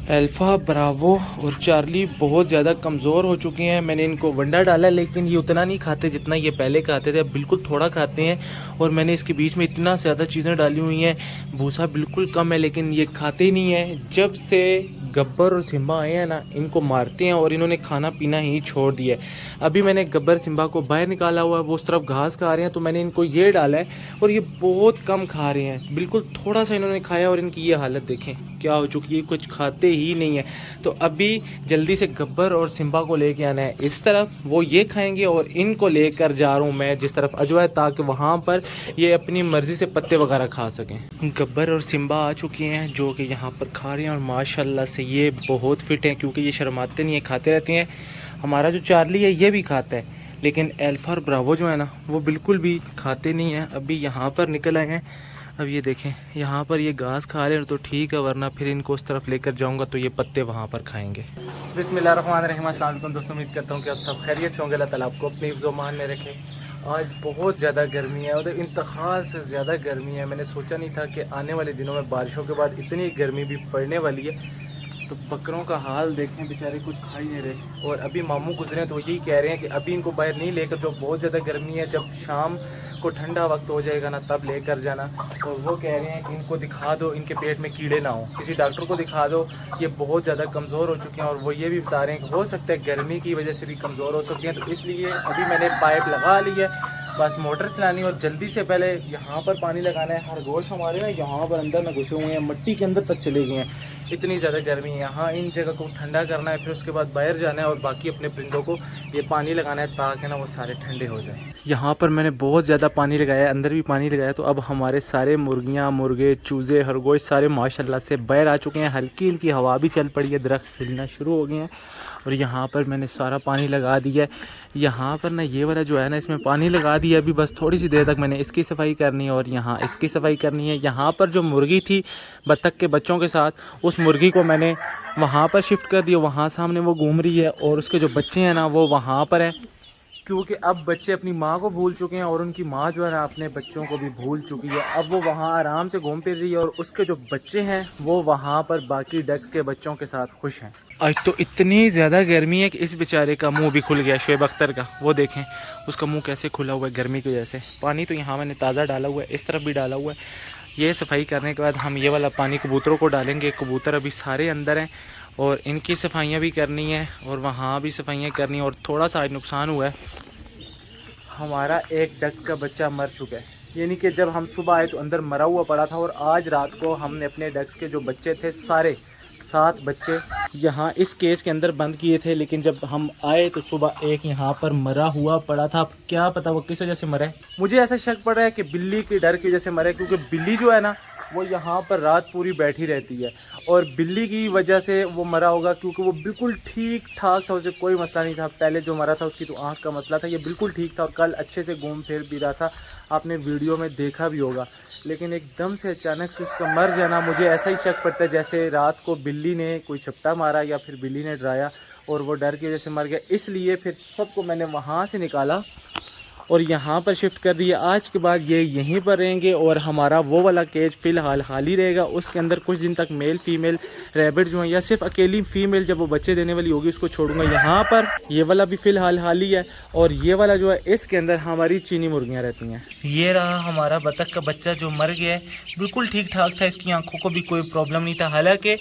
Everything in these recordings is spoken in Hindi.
अल्फ़ा, ब्रावो और चार्ली बहुत ज़्यादा कमज़ोर हो चुके हैं। मैंने इनको वंडा डाला लेकिन ये उतना नहीं खाते जितना ये पहले खाते थे, अब बिल्कुल थोड़ा खाते हैं। और मैंने इसके बीच में इतना ज़्यादा चीज़ें डाली हुई हैं, भूसा बिल्कुल कम है लेकिन ये खाते ही नहीं हैं। जब से गब्बर और सिम्बा आए हैं ना, इनको मारते हैं और इन्होंने खाना पीना ही छोड़ दिया है। अभी मैंने गब्बर सिम्बा को बाहर निकाला हुआ है, वो उस तरफ घास खा रहे हैं, तो मैंने इनको ये डाला है और ये बहुत कम खा रहे हैं, बिल्कुल थोड़ा सा इन्होंने खाया और इनकी ये हालत देखें क्या हो चुकी है, कुछ खाते ही नहीं है। तो अभी जल्दी से गब्बर और सिम्बा को लेके आना है इस तरफ, वो ये खाएंगे और इनको लेकर जा रहा हूँ मैं जिस तरफ अजवा है, ताकि वहाँ पर ये अपनी मर्ज़ी से पत्ते वगैरह खा सकें। गब्बर और सिम्बा आ चुके हैं जो कि यहाँ पर खा रहे हैं और माशाल्लाह से ये बहुत फिट हैं क्योंकि ये शर्माते नहीं हैं, खाते रहते हैं। हमारा जो चार्ली है ये भी खाता है, लेकिन अल्फ़ा और ब्रावो जो है ना वो बिल्कुल भी खाते नहीं हैं। अभी यहाँ पर निकल आए हैं, अब ये देखें यहाँ पर ये घास खा रहे हैं तो ठीक है, वरना फिर इनको उस तरफ लेकर जाऊंगा तो ये पत्ते वहाँ पर खाएंगे। बिस्मिल्लाहिर्रहमानिर्रहीम, अस्सलाम वालेकुम दोस्तों, उम्मीद करता हूँ कि आप सब खैरियत से होंगे। अल्लाह ताला आपको अपनी हिफ्ज़-ओ-मान में रखे। आज बहुत ज़्यादा गर्मी है और इंतहा से ज़्यादा गर्मी है। मैंने सोचा नहीं था कि आने वाले दिनों में बारिशों के बाद इतनी गर्मी भी पड़ने वाली है। तो बकरों का हाल देखें, बेचारे कुछ खा ही नहीं रहे। और अभी मामू गुजरे हैं तो यही कह रहे हैं कि अभी इनको बाहर नहीं लेकर, जो बहुत ज़्यादा गर्मी है, जब शाम को ठंडा वक्त हो जाएगा ना तब लेकर जाना। और वो कह रहे हैं कि इनको दिखा दो, इनके पेट में कीड़े ना हो, किसी डॉक्टर को दिखा दो, ये बहुत ज़्यादा कमज़ोर हो चुके हैं। और वो ये भी बता रहे हैं कि हो सकता है गर्मी की वजह से भी कमज़ोर हो सकते हैं। तो इसलिए अभी मैंने पाइप लगा ली है, बस मोटर चलानी और जल्दी से पहले यहाँ पर पानी लगाना है। खरगोश हमारे ना यहाँ पर अंदर में घुसे हुए हैं, मिट्टी के अंदर तक चले गए हैं, इतनी ज़्यादा गर्मी है। यहाँ इन जगह को ठंडा करना है, फिर उसके बाद बाहर जाना है और बाकी अपने परिंदों को ये पानी लगाना है ताकि ना वो सारे ठंडे हो जाएं। यहाँ पर मैंने बहुत ज़्यादा पानी लगाया है, अंदर भी पानी लगाया, तो अब हमारे सारे मुर्गियाँ, मुर्गे, चूज़े, खरगोश सारे माशाल्लाह से बाहर आ चुके हैं। हल्की हल्की हवा भी चल पड़ी है, दरख्त हिलना शुरू हो गए हैं। और यहाँ पर मैंने सारा पानी लगा दिया है। यहाँ पर ना ये वाला जो है ना, इसमें पानी लगा दिया। अभी बस थोड़ी सी देर तक मैंने इसकी सफाई करनी है और यहाँ इसकी सफाई करनी है। यहाँ पर जो मुर्गी थी बत्तख के बच्चों के साथ, उस मुर्गी को मैंने वहाँ पर शिफ्ट कर दिया, वहाँ सामने वो घूम रही है। और उसके जो बच्चे हैं ना वो वहाँ पर है, क्योंकि अब बच्चे अपनी माँ को भूल चुके हैं और उनकी माँ जो है ना अपने बच्चों को भी भूल चुकी है। अब वो वहाँ आराम से घूम फिर रही है और उसके जो बच्चे हैं वो वहाँ पर बाकी डक्स के बच्चों के साथ खुश हैं। आज तो इतनी ज़्यादा गर्मी है कि इस बेचारे का मुंह भी खुल गया, शुएब अख्तर का, वो देखें उसका मुंह कैसे खुला हुआ है गर्मी की वजह से। पानी तो यहाँ मैंने ताज़ा डाला हुआ है, इस तरफ भी डाला हुआ है। ये सफाई करने के बाद हम ये वाला पानी कबूतरों को डालेंगे। कबूतर अभी सारे अंदर हैं और इनकी सफाइयाँ भी करनी है और वहाँ भी सफाइयाँ करनी है। और थोड़ा सा आज नुकसान हुआ है, हमारा एक डक का बच्चा मर चुका है, यानी कि जब हम सुबह आए तो अंदर मरा हुआ पड़ा था। और आज रात को हमने अपने डक्स के जो बच्चे थे सारे 7 बच्चे यहाँ इस केज के अंदर बंद किए थे, लेकिन जब हम आए तो सुबह एक यहाँ पर मरा हुआ पड़ा था। अब क्या पता वो किस वजह से मरा है, मुझे ऐसा शक पड़ रहा है कि बिल्ली के डर की वजह से मरा है, क्योंकि बिल्ली जो है ना वो यहाँ पर रात पूरी बैठी रहती है और बिल्ली की वजह से वो मरा होगा, क्योंकि वो बिल्कुल ठीक ठाक था, उसे कोई मसला नहीं था। पहले जो मरा था उसकी तो आँख का मसला था, ये बिल्कुल ठीक था और कल अच्छे से घूम फिर भी रहा था, आपने वीडियो में देखा भी होगा। लेकिन एकदम से अचानक से उसका मर जाना, मुझे ऐसा ही शक पड़ता है जैसे रात को बिल्ली ने कोई झपटा मारा या फिर बिल्ली ने डराया और वो डर की वजह से मर गया। इसलिए फिर सबको मैंने वहाँ से निकाला और यहाँ पर शिफ्ट कर दिया। आज के बाद ये यहीं पर रहेंगे और हमारा वो वाला केज फ़िलहाल खाली रहेगा। उसके अंदर कुछ दिन तक मेल फीमेल रैबिट जो है, या सिर्फ अकेली फ़ीमेल जब वो बच्चे देने वाली होगी उसको छोड़ूंगा। यहाँ पर ये वाला भी फ़िलहाल खाली है और ये वाला जो है इसके अंदर हमारी चीनी मुर्गियाँ रहती हैं। ये रहा हमारा बतख का बच्चा जो मर गया है, बिल्कुल ठीक ठाक था, इसकी आँखों को भी कोई प्रॉब्लम नहीं था। हालाँकि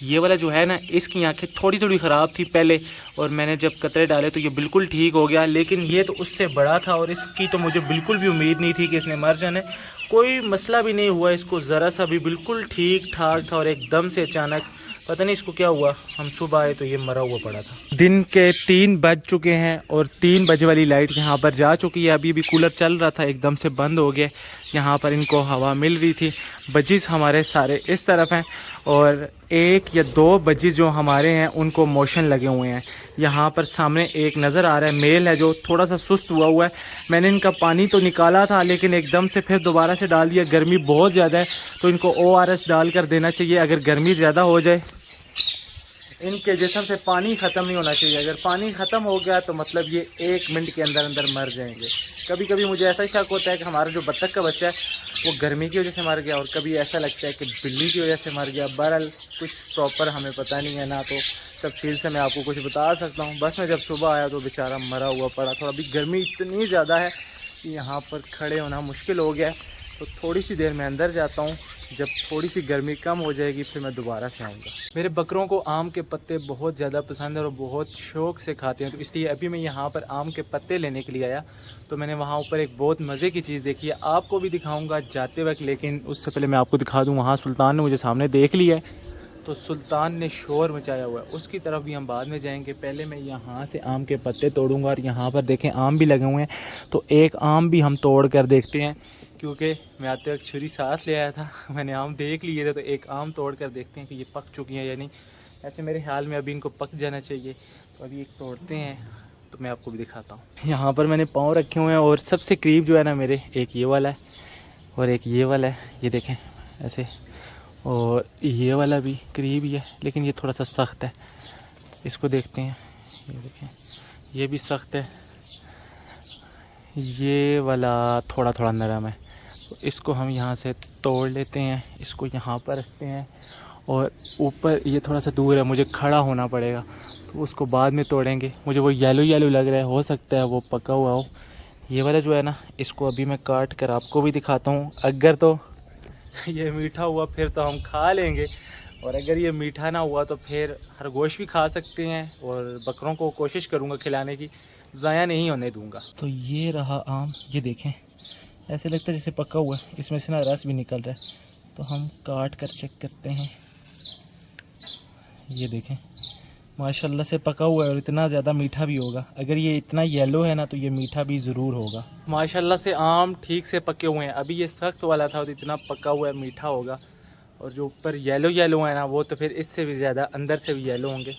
ये वाला जो है ना इसकी आंखें थोड़ी थोड़ी ख़राब थी पहले, और मैंने जब कतरे डाले तो ये बिल्कुल ठीक हो गया। लेकिन ये तो उससे बड़ा था और इसकी तो मुझे बिल्कुल भी उम्मीद नहीं थी कि इसने मर जाना है। कोई मसला भी नहीं हुआ इसको, ज़रा सा भी, बिल्कुल ठीक ठाक था। और एकदम से अचानक पता नहीं इसको क्या हुआ, हम सुबह आए तो ये मरा हुआ पड़ा था। दिन के 3 बज चुके हैं और 3 बजे वाली लाइट यहाँ पर जा चुकी है। अभी भी कूलर चल रहा था, एकदम से बंद हो गया। यहाँ पर इनको हवा मिल रही थी। बजीज हमारे सारे इस तरफ हैं और 1 या 2 बजीज जो हमारे हैं उनको मोशन लगे हुए हैं। यहाँ पर सामने एक नज़र आ रहा है, मेल है जो थोड़ा सा सुस्त हुआ है। मैंने इनका पानी तो निकाला था लेकिन एकदम से फिर दोबारा से डाल दिया। गर्मी बहुत ज़्यादा है तो इनको ORS डाल कर देना चाहिए अगर गर्मी ज़्यादा हो जाए। इनके जिस्म से पानी ख़त्म नहीं होना चाहिए। अगर पानी ख़त्म हो गया तो मतलब ये 1 मिनट के अंदर अंदर मर जाएंगे। कभी कभी मुझे ऐसा शक होता है कि हमारा जो बत्तख का बच्चा है वो गर्मी की वजह से मर गया, और कभी ऐसा लगता है कि बिल्ली की वजह से मर गया। बहरहाल कुछ प्रॉपर हमें पता नहीं है ना, तो तफसील से मैं आपको कुछ बता सकता हूँ। बस मैं जब सुबह आया तो बेचारा मरा हुआ पड़ा था। अभी गर्मी इतनी ज़्यादा है कि यहाँ पर खड़े होना मुश्किल हो गया है, तो थोड़ी सी देर में अंदर जाता हूँ। जब थोड़ी सी गर्मी कम हो जाएगी फिर मैं दोबारा से आऊँगा। मेरे बकरों को आम के पत्ते बहुत ज़्यादा पसंद है और बहुत शौक़ से खाते हैं, तो इसलिए अभी मैं यहाँ पर आम के पत्ते लेने के लिए आया। तो मैंने वहाँ ऊपर एक बहुत मज़े की चीज़ देखी है, आपको भी दिखाऊँगा जाते वक्त। लेकिन उससे पहले मैं आपको दिखा दूँ, वहाँ सुल्तान ने मुझे सामने देख लिया है, तो सुल्तान ने शोर मचाया हुआ है। उसकी तरफ भी हम बाद में जाएंगे। पहले मैं यहाँ से आम के पत्ते तोड़ूंगा, और यहाँ पर देखें आम भी लगे हुए हैं, तो एक आम भी हम तोड़ कर देखते हैं। क्योंकि मैं आते वक्त छुरी सांस ले आया था, मैंने आम देख लिए थे, तो एक आम तोड़ कर देखते हैं कि ये पक चुकी हैं या नहीं। ऐसे मेरे ख्याल में अभी इनको पक जाना चाहिए, तो अभी एक तोड़ते हैं तो मैं आपको भी दिखाता हूँ। यहाँ पर मैंने पाँव रखे हुए हैं, और सबसे करीब जो है ना मेरे, एक ये वाला है और एक ये वाला है, ये देखें ऐसे, और ये वाला भी करीब ही है, लेकिन ये थोड़ा सा सख्त है। इसको देखते हैं, ये देखें ये भी सख्त है, ये वाला थोड़ा थोड़ा नरम है। तो इसको हम यहाँ से तोड़ लेते हैं, इसको यहाँ पर रखते हैं, और ऊपर ये थोड़ा सा दूर है, मुझे खड़ा होना पड़ेगा, तो उसको बाद में तोड़ेंगे। मुझे वो येलो येलो लग रहा है, हो सकता है वो पका हुआ हो। ये वाला जो है ना, इसको अभी मैं काट कर आपको भी दिखाता हूँ। अगर तो ये मीठा हुआ फिर तो हम खा लेंगे, और अगर ये मीठा ना हुआ तो फिर खरगोश भी खा सकते हैं, और बकरों को कोशिश करूँगा खिलाने की, ज़ाया नहीं होने दूँगा। तो ये रहा आम, ये देखें ऐसे लगता है जैसे पका हुआ है, इसमें से ना रस भी निकल रहा है। तो हम काट कर चेक करते हैं, ये देखें माशाल्लाह से पका हुआ है, और इतना ज़्यादा मीठा भी होगा। अगर ये इतना येलो है ना तो ये मीठा भी ज़रूर होगा। माशाल्लाह से आम ठीक से पके हुए हैं। अभी ये सख्त वाला था तो इतना पका हुआ है, मीठा होगा, और जो ऊपर येलो येलो है ना वो तो फिर इससे भी ज़्यादा अंदर से भी येलो होंगे।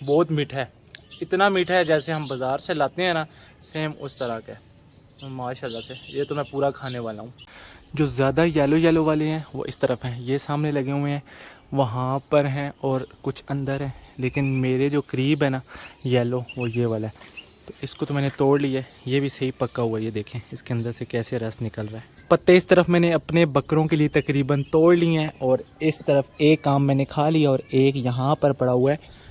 बहुत मीठा है, इतना मीठा है जैसे हम बाज़ार से लाते हैं ना, सेम उस तरह का है माशाल्लाह से। ये तो मैं पूरा खाने वाला हूँ। जो ज़्यादा येलो येलो वाले हैं वो इस तरफ हैं, ये सामने लगे हुए हैं, वहाँ पर हैं, और कुछ अंदर हैं। लेकिन मेरे जो करीब है ना येलो, वो ये वाला है। तो इसको तो मैंने तोड़ लिया है, ये भी सही पका हुआ है, ये देखें इसके अंदर से कैसे रस निकल रहा है। पत्ते इस तरफ मैंने अपने बकरों के लिए तकरीबन तोड़ लिए हैं, और इस तरफ एक आम मैंने खा लिया और एक यहाँ पर पड़ा हुआ है।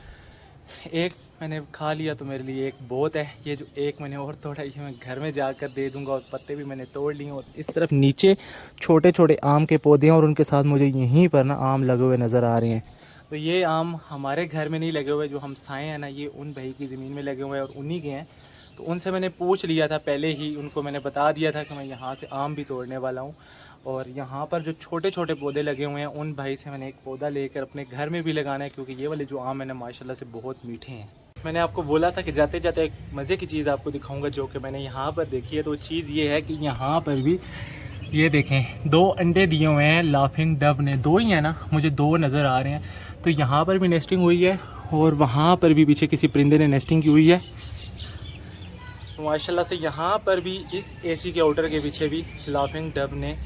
एक मैंने खा लिया तो मेरे लिए एक बहुत है। ये जो एक मैंने और तोड़ा ये मैं घर में जाकर दे दूंगा, और पत्ते भी मैंने तोड़ लिए। और इस तरफ नीचे छोटे छोटे आम के पौधे हैं, और उनके साथ मुझे यहीं पर ना आम लगे हुए नज़र आ रहे हैं। तो ये आम हमारे घर में नहीं लगे हुए, जो हम साए हैं ना ये उन भाई की ज़मीन में लगे हुए हैं, और उन्हीं के हैं। तो उनसे मैंने पूछ लिया था पहले ही, उनको मैंने बता दिया था कि मैं यहाँ से आम भी तोड़ने वाला हूँ। और यहाँ पर जो छोटे छोटे पौधे लगे हुए हैं उन भाई से मैंने एक पौधा लेकर अपने घर में भी लगाना है, क्योंकि ये वाले जो आम है ना माशाल्लाह से बहुत मीठे हैं। मैंने आपको बोला था कि जाते जाते एक मज़े की चीज़ आपको दिखाऊंगा, जो कि मैंने यहाँ पर देखी है। तो चीज़ ये है कि यहाँ पर भी ये देखें 2 अंडे दिए हुए हैं लाफिंग डब ने, 2 ही हैं ना, मुझे 2 नज़र आ रहे हैं। तो यहाँ पर भी नेस्टिंग हुई है, और वहाँ पर भी पीछे किसी परिंदे ने नेस्टिंग की हुई है। तो माशाल्लाह से यहाँ पर भी इस एसी के आउटर के पीछे भी लाफिंग डब ने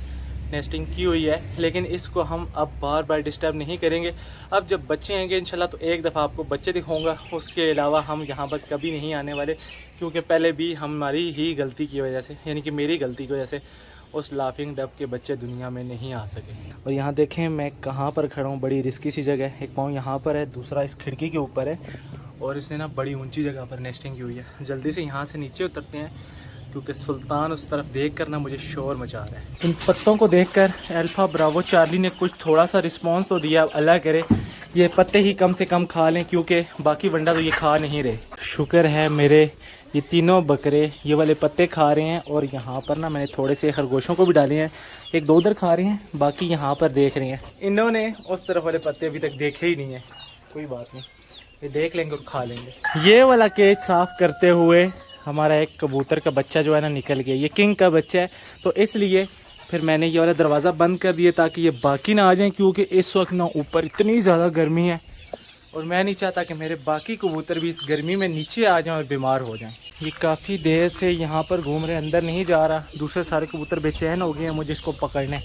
नेस्टिंग की हुई है। लेकिन इसको हम अब बार बार डिस्टर्ब नहीं करेंगे। अब जब बच्चे आएंगे इंशाल्लाह तो एक दफ़ा आपको बच्चे दिखाऊंगा, उसके अलावा हम यहाँ पर कभी नहीं आने वाले, क्योंकि पहले भी हमारी ही गलती की वजह से, यानी कि मेरी गलती की वजह से उस लाफिंग डब के बच्चे दुनिया में नहीं आ सके। और यहाँ देखें मैं कहाँ पर खड़ा हूँ, बड़ी रिस्की सी जगह है। एक पाँव यहाँ पर है, दूसरा इस खिड़की के ऊपर है, और इसने ना बड़ी ऊँची जगह पर नेस्टिंग की हुई है। जल्दी से यहाँ से नीचे उतरते हैं, क्योंकि सुल्तान उस तरफ देख कर ना मुझे शोर मचा रहा है। इन पत्तों को देखकर अल्फ़ा ब्रावो चार्ली ने कुछ थोड़ा सा रिस्पांस तो दिया। अल्लाह करे ये पत्ते ही कम से कम खा लें, क्योंकि बाकी वंडा तो ये खा नहीं रहे। शुक्र है मेरे ये तीनों बकरे ये वाले पत्ते खा रहे हैं, और यहाँ पर ना मैंने थोड़े से खरगोशों को भी डाले हैं, 1-2 उधर खा रहे हैं, बाकी यहाँ पर देख रहे हैं। इन्होंने उस तरफ वाले पत्ते अभी तक देखे ही नहीं है। कोई बात नहीं, ये देख लेंगे और खा लेंगे। ये वाला केज साफ़ करते हुए हमारा एक कबूतर का बच्चा जो है ना निकल गया। ये किंग का बच्चा है, तो इसलिए फिर मैंने ये वाला दरवाज़ा बंद कर दिया ताकि ये बाकी ना आ जाएं, क्योंकि इस वक्त ना ऊपर इतनी ज़्यादा गर्मी है, और मैं नहीं चाहता कि मेरे बाकी कबूतर भी इस गर्मी में नीचे आ जाएं और बीमार हो जाएं। ये काफ़ी देर से यहाँ पर घूम रहे, अंदर नहीं जा रहा। दूसरे सारे कबूतर बेचैन हो गए हैं मुझे इसको पकड़ने।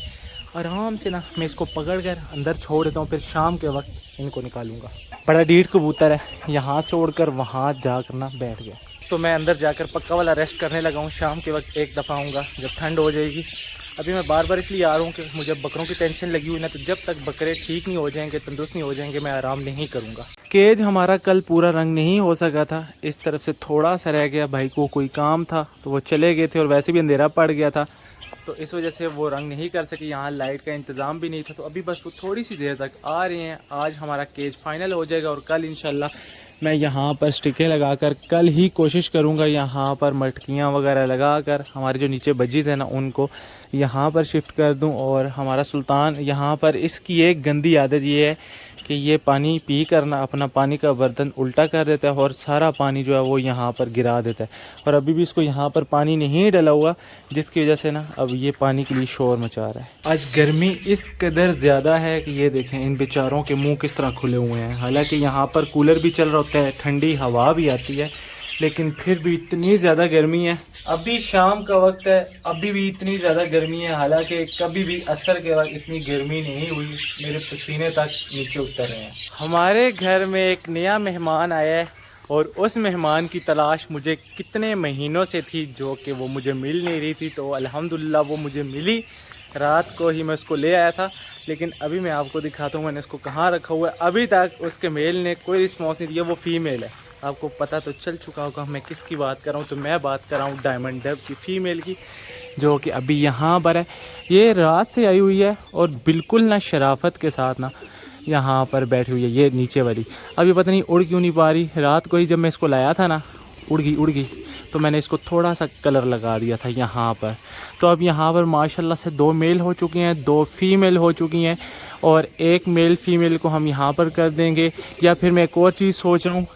आराम से ना मैं इसको पकड़ कर अंदर छोड़ देता हूँ, फिर शाम के वक्त इनको निकालूंगा। बड़ा डीठ कबूतर है, यहाँ से उड़कर वहाँ जाकर ना बैठ गया। तो मैं अंदर जाकर पक्का वाला रेस्ट करने लगा हूँ। शाम के वक्त एक दफ़ा आऊँगा जब ठंड हो जाएगी। अभी मैं बार बार इसलिए आ रहा हूँ कि मुझे बकरों की टेंशन लगी हुई ना, तो जब तक बकरे ठीक नहीं हो जाएंगे, तंदुरुस्त नहीं हो जाएंगे, मैं आराम नहीं करूँगा। केज हमारा कल पूरा रंग नहीं हो सका था, इस तरफ से थोड़ा सा रह गया। भाई को कोई काम था तो वो चले गए थे और वैसे भी अंधेरा पड़ गया था, तो इस वजह से वो रंग नहीं कर सके। यहाँ लाइट का इंतज़ाम भी नहीं था, तो अभी बस वो थोड़ी सी देर तक आ रहे हैं। आज हमारा केज फाइनल हो जाएगा और कल इंशाल्लाह मैं यहाँ पर स्टिकें लगाकर कल ही कोशिश करूँगा यहाँ पर मटकियाँ वगैरह लगाकर हमारे जो नीचे बजीज़ हैं ना उनको यहाँ पर शिफ्ट कर दूँ। और हमारा सुल्तान यहाँ पर, इसकी एक गंदी आदत ये है कि ये पानी पी कर ना अपना पानी का बर्तन उल्टा कर देता है और सारा पानी जो है वो यहाँ पर गिरा देता है। और अभी भी इसको यहाँ पर पानी नहीं डला हुआ, जिसकी वजह से ना अब ये पानी के लिए शोर मचा रहा है। आज गर्मी इस कदर ज़्यादा है कि ये देखें इन बेचारों के मुंह किस तरह खुले हुए हैं। हालांकि यहाँ पर कूलर भी चल रहा होता है, ठंडी हवा भी आती है, लेकिन फिर भी इतनी ज़्यादा गर्मी है। अभी शाम का वक्त है, अभी भी इतनी ज़्यादा गर्मी है। हालांकि कभी भी असर के वक्त इतनी गर्मी नहीं हुई, मेरे पसीने तक नीचे उतर रहे हैं। हमारे घर में एक नया मेहमान आया है और उस मेहमान की तलाश मुझे कितने महीनों से थी, जो कि वो मुझे मिल नहीं रही थी। तो अल्हम्दुलिल्लाह वो मुझे मिली, रात को ही मैं उसको ले आया था। लेकिन अभी मैं आपको दिखाता हूँ मैंने उसको कहाँ रखा हुआ है। अभी तक उसके मेल ने कोई रिस्पॉन्स नहीं दिया। वो फीमेल है, आपको पता तो चल चुका होगा मैं किसकी बात कर रहा हूँ। तो मैं बात कर रहा हूँ डायमंड डब की, फ़ीमेल की, जो कि अभी यहाँ पर है। ये रात से आई हुई है और बिल्कुल ना शराफत के साथ ना यहाँ पर बैठी हुई है। ये नीचे वाली अभी पता नहीं उड़ क्यों नहीं पा रही। रात को ही जब मैं इसको लाया था ना उड़ गई, तो मैंने इसको थोड़ा सा कलर लगा दिया था यहाँ पर। तो अब यहाँ पर माशाल्लाह से 2 मेल हो चुके हैं, 2 फीमेल हो चुकी हैं और एक मेल फीमेल को हम यहाँ पर कर देंगे। या फिर मैं एक और चीज़ सोच रहा हूँ,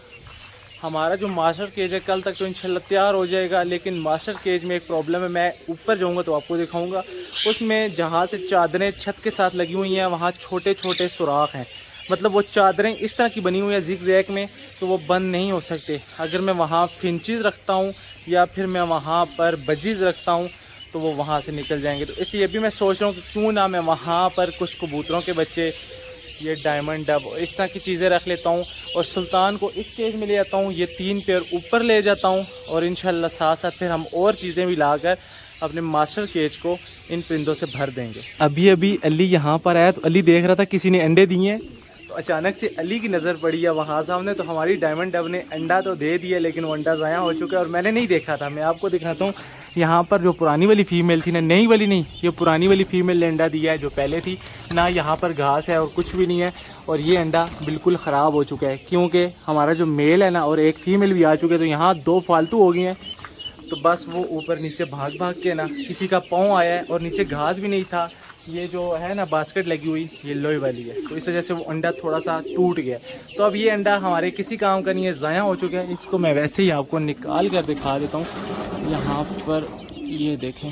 हमारा जो मास्टर केज है कल तक तो इंशाल्लाह तैयार हो जाएगा, लेकिन मास्टर केज में एक प्रॉब्लम है। मैं ऊपर जाऊंगा तो आपको दिखाऊंगा। उसमें जहाँ से चादरें छत के साथ लगी हुई हैं वहाँ छोटे छोटे सुराख हैं, मतलब वो चादरें इस तरह की बनी हुई है जिग जैग में, तो वो बंद नहीं हो सकते। अगर मैं वहाँ फिंचीज़ रखता हूँ या फिर मैं वहाँ पर बजीज़ रखता हूँ तो वो वहाँ से निकल जाएंगे। तो इसलिए अभी मैं सोच रहा हूँ कि क्यों ना मैं वहाँ पर कुछ कबूतरों के बच्चे, ये डायमंड डब, इस तरह की चीज़ें रख लेता हूँ और सुल्तान को इस केज में ले जाता हूँ। ये 3 पेयर ऊपर ले जाता हूँ और इंशाल्लाह साथ साथ फिर हम और चीज़ें भी लाकर अपने मास्टर केज को इन परिंदों से भर देंगे। अभी अली यहाँ पर आया तो अली देख रहा था किसी ने अंडे दिए हैं, तो अचानक से अली की नज़र पड़ी है वहाँ सामने। तो हमारी डायमंड डब ने अंडा तो दे दिया, लेकिन वो अंडा ज़ाया हो चुका है और मैंने नहीं देखा था। मैं आपको दिखाता हूँ। यहाँ पर जो पुरानी वाली फ़ीमेल थी ना, नई वाली नहीं, ये पुरानी वाली फ़ीमेल ने अंडा दिया है जो पहले थी ना। यहाँ पर घास है और कुछ भी नहीं है और ये अंडा बिल्कुल ख़राब हो चुका है, क्योंकि हमारा जो मेल है ना और एक फ़ीमेल भी आ चुके हैं। तो यहाँ 2 फालतू हो गई हैं, तो बस वो ऊपर नीचे भाग के ना किसी का पाँव आया है और नीचे घास भी नहीं था। ये जो है ना बास्केट लगी हुई ये लोहे वाली है, तो इस वजह से वो अंडा थोड़ा सा टूट गया। तो अब ये अंडा हमारे किसी काम का नहीं है, ज़ाया हो चुका है। इसको मैं वैसे ही आपको निकाल कर दिखा देता हूँ। यहाँ पर ये देखें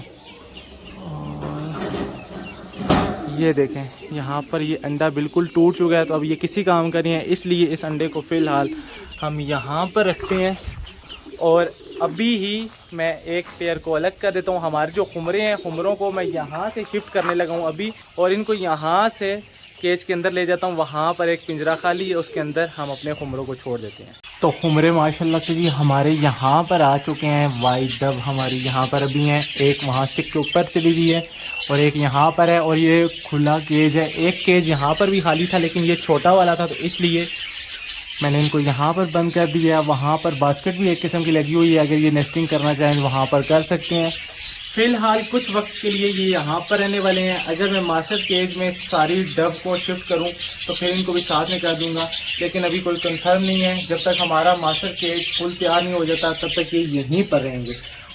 और ये देखें, यहाँ पर ये अंडा बिल्कुल टूट चुका है। तो अब ये किसी काम का नहीं है, इसलिए इस अंडे को फ़िलहाल हम यहाँ पर रखते हैं और अभी ही मैं एक पेयर को अलग कर देता हूँ। हमारे जो खुमरे हैं, खुमरों को मैं यहाँ से शिफ्ट करने लगा हूँ अभी, और इनको यहाँ से केज के अंदर ले जाता हूँ। वहाँ पर एक पिंजरा खाली है, उसके अंदर हम अपने खुमरों को छोड़ देते हैं। तो खुमरे माशाल्लाह से जी हमारे यहाँ पर आ चुके हैं। वाइट डब हमारी यहाँ पर अभी हैं, एक वहाँ स्टिक के ऊपर चली गई है और एक यहाँ पर है, और ये खुला केज है। एक केज यहाँ पर भी खाली था, लेकिन ये छोटा वाला था, तो इसलिए मैंने इनको यहाँ पर बंद कर दिया। वहाँ पर बास्केट भी एक किस्म की लगी हुई है, अगर ये नेस्टिंग करना चाहें वहाँ पर कर सकते हैं। फ़िलहाल कुछ वक्त के लिए ये यहाँ पर रहने वाले हैं। अगर मैं मास्टर केज में सारी डब को शिफ्ट करूँ तो फिर इनको भी साथ में कर दूँगा, लेकिन अभी कोई कंफर्म नहीं है। जब तक हमारा मास्टर केज फुल तैयार नहीं हो जाता तब तक ये यहीं पर रहेंगे।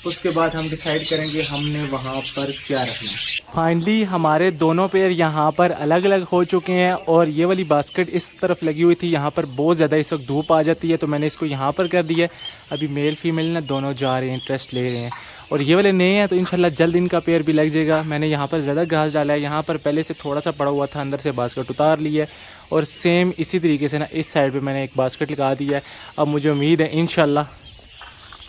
उसके बाद हम डिसाइड करेंगे हमने वहाँ पर क्या रखना है। फाइनली हमारे दोनों पेयर यहाँ पर अलग अलग हो चुके हैं और ये वाली बास्केट इस तरफ लगी हुई थी। यहाँ पर बहुत ज़्यादा इस वक्त धूप आ जाती है, तो मैंने इसको यहाँ पर कर दिया। अभी मेल फीमेल ना दोनों जा रहे हैं, इंटरेस्ट ले रहे हैं, और ये वाले नए हैं, तो इंशाल्लाह जल्द इनका पेयर भी लग जाएगा। मैंने यहाँ पर ज़्यादा घास डाला है, यहाँ पर पहले से थोड़ा सा पड़ा हुआ था, अंदर से बास्केट उतार ली है, और सेम इसी तरीके से ना इस साइड पे मैंने एक बास्केट लगा दी है। अब मुझे उम्मीद है इंशाल्लाह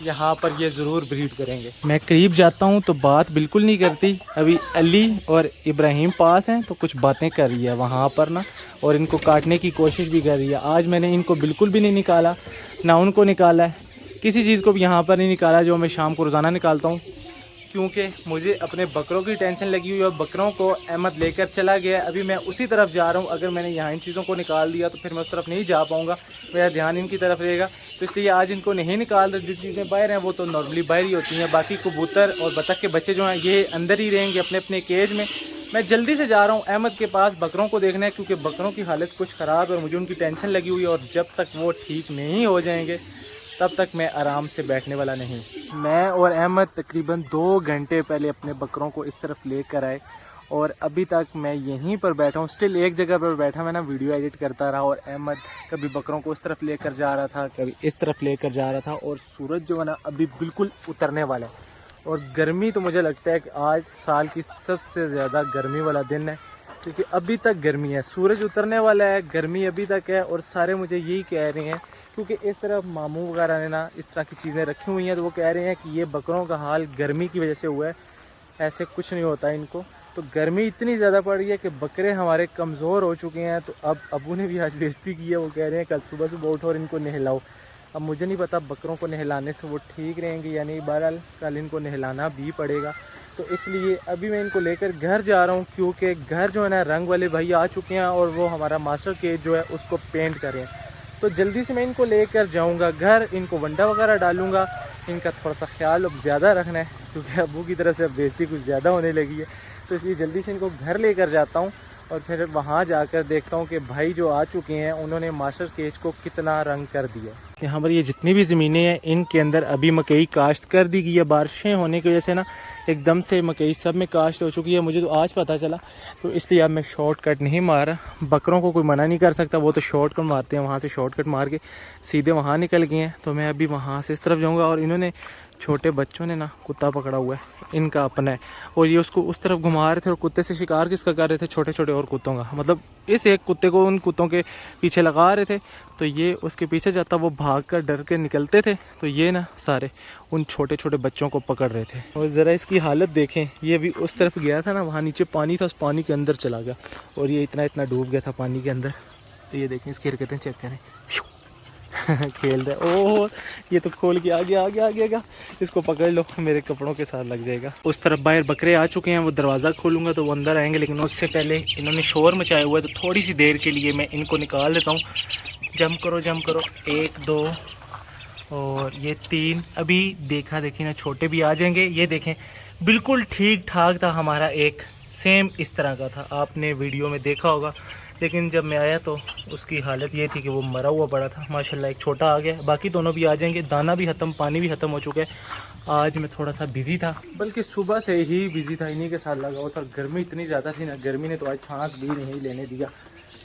यहाँ पर ये ज़रूर ब्रीड करेंगे। मैं करीब जाता हूँ तो बात बिल्कुल नहीं करती। अभी अली और इब्राहिम पास हैं तो कुछ बातें कर रही है वहाँ पर ना, और इनको काटने की कोशिश भी कर रही है। आज मैंने इनको बिल्कुल भी नहीं निकाला, ना उनको निकाला है, किसी चीज़ को भी यहाँ पर नहीं निकाला जो मैं शाम को रोज़ाना निकालता हूँ, क्योंकि मुझे अपने बकरों की टेंशन लगी हुई है और बकरों को अहमद लेकर चला गया। अभी मैं उसी तरफ जा रहा हूँ। अगर मैंने यहाँ इन चीज़ों को निकाल दिया तो फिर मैं उस तरफ नहीं जा पाऊँगा, मेरा ध्यान इनकी तरफ रहेगा। तो इसलिए आज इनको नहीं निकाल रहे। जो चीज़ें बाहर हैं वो तो नॉर्मली बाहर ही होती हैं। बाकी कबूतर और बतख के बच्चे जो हैं ये अंदर ही रहेंगे अपने अपने केज में। मैं जल्दी से जा रहा हूँ अहमद के पास बकरों को देखना है, क्योंकि बकरों की हालत कुछ ख़राब है और मुझे उनकी टेंशन लगी हुई है। और जब तक वो ठीक नहीं हो जाएंगे तब तक मैं आराम से बैठने वाला नहीं। मैं और अहमद तकरीबन 2 घंटे पहले अपने बकरों को इस तरफ लेकर आए और अभी तक मैं यहीं पर बैठा हूँ, स्टिल एक जगह पर बैठा। मैं ना वीडियो एडिट करता रहा और अहमद कभी बकरों को उस तरफ लेकर जा रहा था, कभी इस तरफ लेकर जा रहा था। और सूरज जो है ना अभी बिल्कुल उतरने वाला है और गर्मी तो मुझे लगता है कि आज साल की सबसे ज़्यादा गर्मी वाला दिन है, क्योंकि अभी तक गर्मी है। सूरज उतरने वाला है, गर्मी अभी तक है। और सारे मुझे यही कह रहे हैं, क्योंकि इस तरफ मामू वगैरह ने ना इस तरह की चीज़ें रखी हुई हैं, तो वो कह रहे हैं कि ये बकरों का हाल गर्मी की वजह से हुआ है, ऐसे कुछ नहीं होता इनको। तो गर्मी इतनी ज़्यादा पड़ रही है कि बकरे हमारे कमज़ोर हो चुके हैं। तो अब अबू ने भी आज बेइज्जती की है, वो कह रहे हैं कल सुबह सुबह उठो और इनको नहलाओ। अब मुझे नहीं पता बकरों को नहलाने से वो ठीक रहेंगे या नहीं, बहरहाल कल इनको नहलाना भी पड़ेगा। तो इसलिए अभी मैं इनको लेकर घर जा रहा हूँ, क्योंकि घर जो है ना रंग वाले भैया आ चुके हैं और वो हमारा मास्टर केज जो है उसको पेंट कर रहे हैं। तो जल्दी से मैं इनको लेकर जाऊंगा घर, इनको वंडा वगैरह डालूंगा। इनका थोड़ा सा ख्याल अब ज़्यादा रखना है, क्योंकि अबू की तरफ से बेइज्जती कुछ ज़्यादा होने लगी है। तो इसलिए जल्दी से इनको घर लेकर जाता हूँ और फिर वहाँ जाकर देखता हूँ कि भाई जो आ चुके हैं उन्होंने मास्टर केज को कितना रंग कर दिया। यहाँ पर ये जितनी भी ज़मीनें हैं इनके अंदर अभी मकई काश्त कर दी गई है। बारिशें होने की वजह से ना एकदम से मकई सब में काश्त हो चुकी है, मुझे तो आज पता चला। तो इसलिए अब मैं शॉर्टकट नहीं मारा। बकरों को कोई मना नहीं कर सकता, वो तो शॉर्टकट मारते हैं, वहाँ से शॉर्टकट मार के सीधे वहाँ निकल गए हैं। तो मैं अभी वहाँ से इस तरफ जाऊँगा और इन्होंने छोटे बच्चों ने ना कुत्ता पकड़ा हुआ है, इनका अपना है, और ये उसको उस तरफ घुमा रहे थे। और कुत्ते से शिकार किसका कर रहे थे? छोटे छोटे और कुत्तों का। मतलब इस एक कुत्ते को उन कुत्तों के पीछे लगा रहे थे, तो ये उसके पीछे जाता, वो भाग कर डर के निकलते थे, तो ये ना सारे उन छोटे छोटे बच्चों को पकड़ रहे थे। और ज़रा इसकी हालत देखें, ये अभी उस तरफ गया था ना, वहाँ नीचे पानी था, उस पानी के अंदर चला गया और ये इतना इतना डूब गया था पानी के अंदर। तो ये देखें इसकी हरकतें चेक करें खेल रहे। ओह ये तो खोल के आ गया, इसको पकड़ लो, मेरे कपड़ों के साथ लग जाएगा। उस तरफ बाहर बकरे आ चुके हैं, वो दरवाज़ा खोलूँगा तो वो अंदर आएंगे, लेकिन उससे पहले इन्होंने शोर मचाया हुआ है। तो थोड़ी सी देर के लिए मैं इनको निकाल देता हूँ। जंप करो 1 2 और ये 3। अभी देखा देखी ना छोटे भी आ जाएंगे। ये देखें बिल्कुल ठीक ठाक था हमारा, एक सेम इस तरह का था, आपने वीडियो में देखा होगा। लेकिन जब मैं आया तो उसकी हालत ये थी कि वो मरा हुआ पड़ा था। माशाल्लाह एक छोटा आ गया, बाकी दोनों भी आ जाएंगे। दाना भी ख़त्म, पानी भी ख़त्म हो चुका है। आज मैं थोड़ा सा बिज़ी था, बल्कि सुबह से ही बिज़ी था, इन्हीं के साथ लगा हुआ था। गर्मी इतनी ज़्यादा थी ना, गर्मी ने तो आज सांस भी नहीं लेने दिया।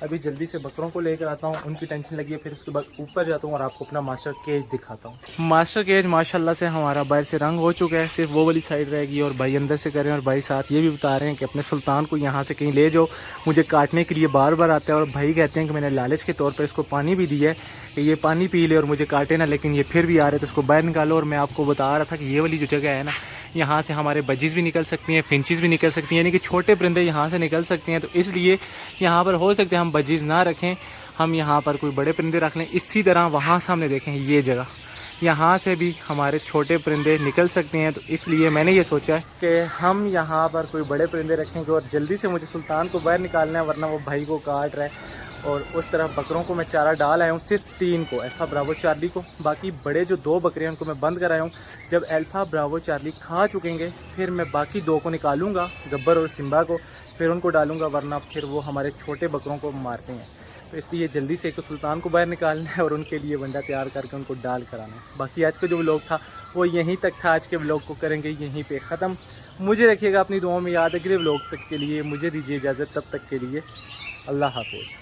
अभी जल्दी से बकरों को लेकर आता हूँ, उनकी टेंशन लगी है, फिर उसके बाद ऊपर जाता हूँ और आपको अपना मास्टर केज दिखाता हूँ। मास्टर केज माशाल्लाह से हमारा बाहर से रंग हो चुका है, सिर्फ वो वाली साइड रहेगी और भाई अंदर से करें। और भाई साथ ये भी बता रहे हैं कि अपने सुल्तान को यहाँ से कहीं ले जाओ, मुझे काटने के लिए बार बार आता है। और भाई कहते हैं कि मैंने लालच के तौर पर इसको पानी भी दिया है कि ये पानी पी ले और मुझे काटे ना, लेकिन ये फिर भी आ रहे हैं, तो उसको बाहर निकालो। और मैं आपको बता रहा था कि ये वाली जो जगह है ना, यहाँ से हमारे बजीज़ भी निकल सकती हैं, फिंचेस भी निकल सकती हैं, यानी कि छोटे परिंदे यहाँ से निकल सकते हैं। तो इसलिए यहाँ पर हो सकते हैं हम बजीज़ ना रखें, हम यहाँ पर कोई बड़े परिंदे रख लें। इसी तरह वहाँ सामने देखें ये जगह, यहाँ से भी हमारे छोटे परिंदे निकल सकते हैं। तो इसलिए मैंने ये सोचा है कि हम यहाँ पर कोई बड़े परिंदे रखेंगे। और जल्दी से मुझे सुल्तान को बाहर निकालना है, वरना वो भाई को काट रहा है। और उस तरफ बकरों को मैं चारा डाल आया हूँ, सिर्फ 3 को, अल्फ़ा ब्रावो चार्ली को। बाकी बड़े जो 2 बकरे हैं उनको मैं बंद कराया हूँ। जब अल्फ़ा ब्रावो चार्ली खा चुकेंगे फिर मैं बाकी 2 को निकालूंगा, गब्बर और सिम्बा को, फिर उनको डालूंगा, वरना फिर वो हमारे छोटे बकरों को मारते हैं। तो इसलिए जल्दी से एक सुल्तान को बाहर निकालना है और उनके लिए वंडा तैयार करके उनको डाल कराना है। बाकी आज का जो व्लॉग था वो यहीं तक था। आज के व्लॉग को करेंगे यहीं पे ख़त्म। मुझे रखिएगा अपनी दुआओं में याद। अगले व्लॉग तक के लिए मुझे दीजिए इजाज़त, तब तक के लिए अल्लाह हाफ़िज़।